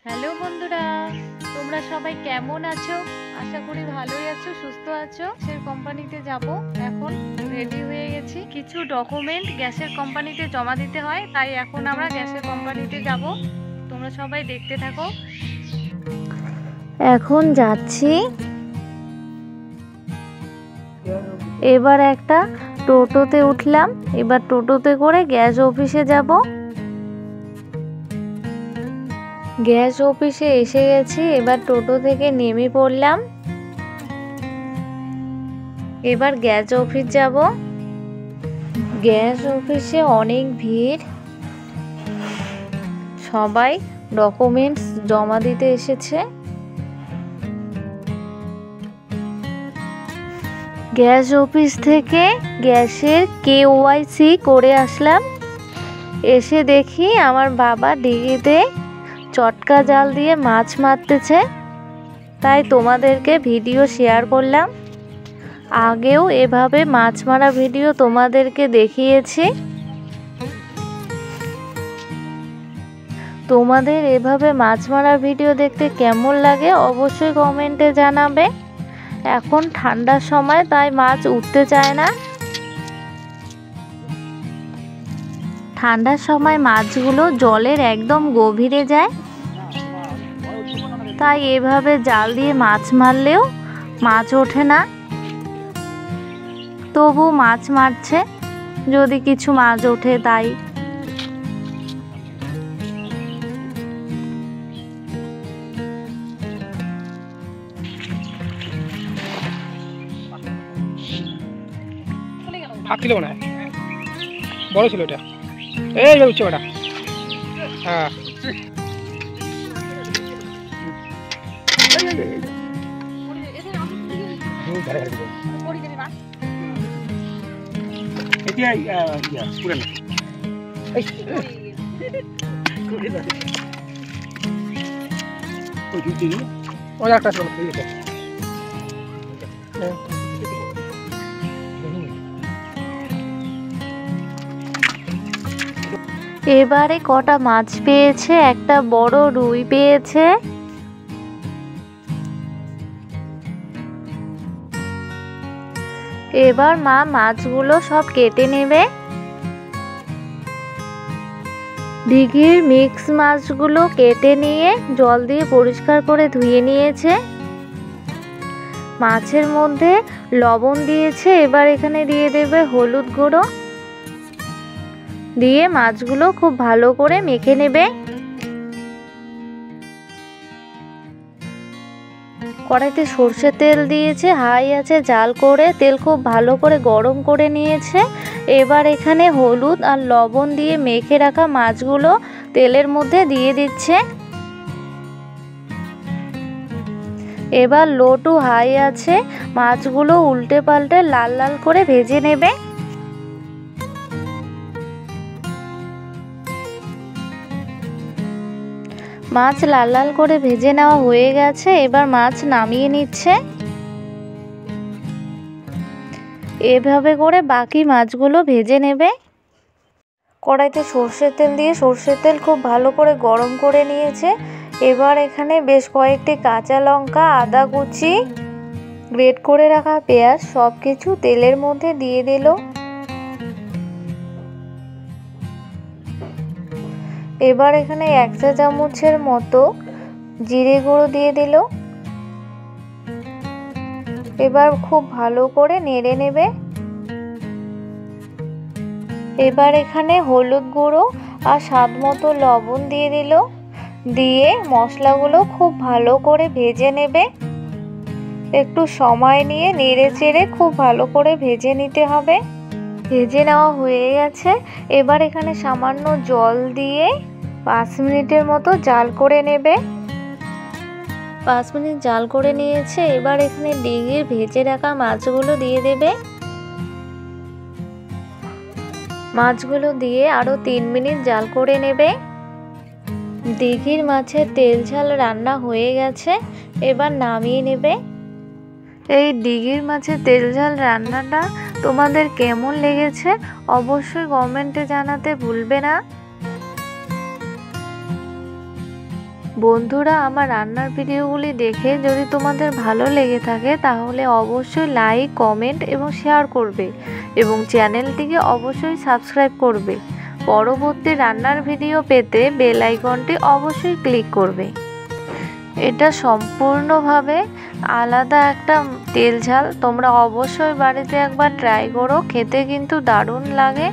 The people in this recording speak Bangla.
হ্যালো বন্ধুরা, তোমরা সবাই কেমন আছো? আশা করি ভালোই আছো, সুস্থ আছো। গ্যাসের কোম্পানিতে যাব, এখন রেডি হয়ে গেছি। কিছু ডকুমেন্ট গ্যাসের কোম্পানিতে জমা দিতে হয়, তাই এখন আমরা গ্যাসের কোম্পানিতে যাব। তোমরা সবাই দেখতে থাকো। এখন যাচ্ছি। এবার একটা টোটোতে উঠলাম। এবার টোটোতে করে গ্যাস অফিসে যাব। গ্যাস অফিসে এসে গেছি। এবার টোটো থেকে নেমে পড়লাম। এবার গ্যাস অফিস যাব। গ্যাস অফিসে অনেক ভিড়, সবাই ডকুমেন্টস জমা দিতে এসেছে। গ্যাস অফিস থেকে গ্যাসের KYC করে আসলাম। এসে দেখি আমার বাবা ডিগিতে চটকা জাল দিয়ে মাছ মারতেছে, তাই তোমাদেরকে ভিডিও শেয়ার করলাম। আগেও এভাবে মাছ মারা ভিডিও তোমাদেরকে দেখিয়েছি। তোমাদের এভাবে মাছ মারা ভিডিও দেখতে কেমন লাগে অবশ্যই কমেন্টে জানাবে। এখন ঠান্ডার সময়, তাই মাছ উঠতে চায় না। ঠান্ডার সময় মাছগুলো জলের একদম গভীরে যায়, তাই এভাবে জাল দিয়ে মাছ মারলেও মাছ ওঠে না। তবু মাছ মারছে, যদি কিছু মাছ ওঠে তাই। হাত ছিল না, বড় ছিল এটা। এই উঠছে ওটা। হ্যাঁ, এবারে কটা মাছ পেয়েছে, একটা বড় রুই পেয়েছে। এবার মা মাছগুলো সব কেটে নেবে। দিঘির মিক্স মাছগুলো কেটে নিয়ে জল দিয়ে পরিষ্কার করে ধুয়ে নিয়েছে। মাছের মধ্যে লবণ দিয়েছে। এবার এখানে দিয়ে দেবে হলুদ গুঁড়ো, দিয়ে মাছগুলো খুব ভালো করে মেখে নেবে। কড়াইতে সর্ষের তেল দিয়েছে, হাই আছে জাল করে। তেল খুব ভালো করে গরম করে নিয়েছে। এবার এখানে হলুদ আর লবণ দিয়ে মেখে রাখা মাছগুলো তেলের মধ্যে দিয়ে দিচ্ছে। এবার লো টু হাই আছে মাছগুলো উল্টে পাল্টে লাল লাল করে ভেজে নেবে। মাছ লাল লাল করে ভেজে নেওয়া হয়ে গেছে। এবার মাছ নামিয়ে নিচ্ছে। এভাবে করে বাকি মাছগুলো ভেজে নেবে। কড়াইতে সর্ষের তেল দিয়ে সর্ষের তেল খুব ভালো করে গরম করে নিয়েছে। এবার এখানে বেশ কয়েকটি কাঁচা লঙ্কা, আদা কুচি, গ্রেট করে রাখা পেঁয়াজ সব কিছু তেলের মধ্যে দিয়ে দিল। এবার এখানে 1 চা চামচের মতো জিরে গুঁড়ো দিয়ে দিল। এবার খুব ভালো করে নেড়ে নেবে। এবার এখানে হলুদ গুঁড়ো আর স্বাদ মতো লবণ দিয়ে দিল। দিয়ে মশলাগুলো খুব ভালো করে ভেজে নেবে। একটু সময় নিয়ে নেড়ে চেড়ে খুব ভালো করে ভেজে নিতে হবে। ভেজে নেওয়া হয়ে গেছে। এবার এখানে সামান্য জল দিয়ে 5 মিনিটের মতো জাল করে নেবে। 5 মিনিট জাল করে নিয়েছে। এবার এখানে ডিগির ভেজে রাখা মাছগুলো দিয়ে দেবে। মাছগুলো দিয়ে আরও 3 মিনিট জাল করে নেবে। দিঘির মাছের তেল ঝাল রান্না হয়ে গেছে। এবার নামিয়ে নেবে। এই দিঘির মাছের তেল ঝাল রান্নাটা তোমাদের কেমন লেগেছে অবশ্যই কমেন্টে জানাতে ভুলবে না। বন্ধুরা, আমার রান্নার ভিডিওগুলি দেখে যদি তোমাদের ভালো লেগে থাকে তাহলে অবশ্যই লাইক, কমেন্ট এবং শেয়ার করবে এবং চ্যানেলটিকে অবশ্যই সাবস্ক্রাইব করবে। পরবর্তী রান্নার ভিডিও পেতে বেল আইকনটি অবশ্যই ক্লিক করবে। এটা সম্পূর্ণভাবে আলাদা একটা তেল ঝাল, তোমরা অবশ্যই বাড়িতে একবার ট্রাই করো, খেতে কিন্তু দারুণ লাগে।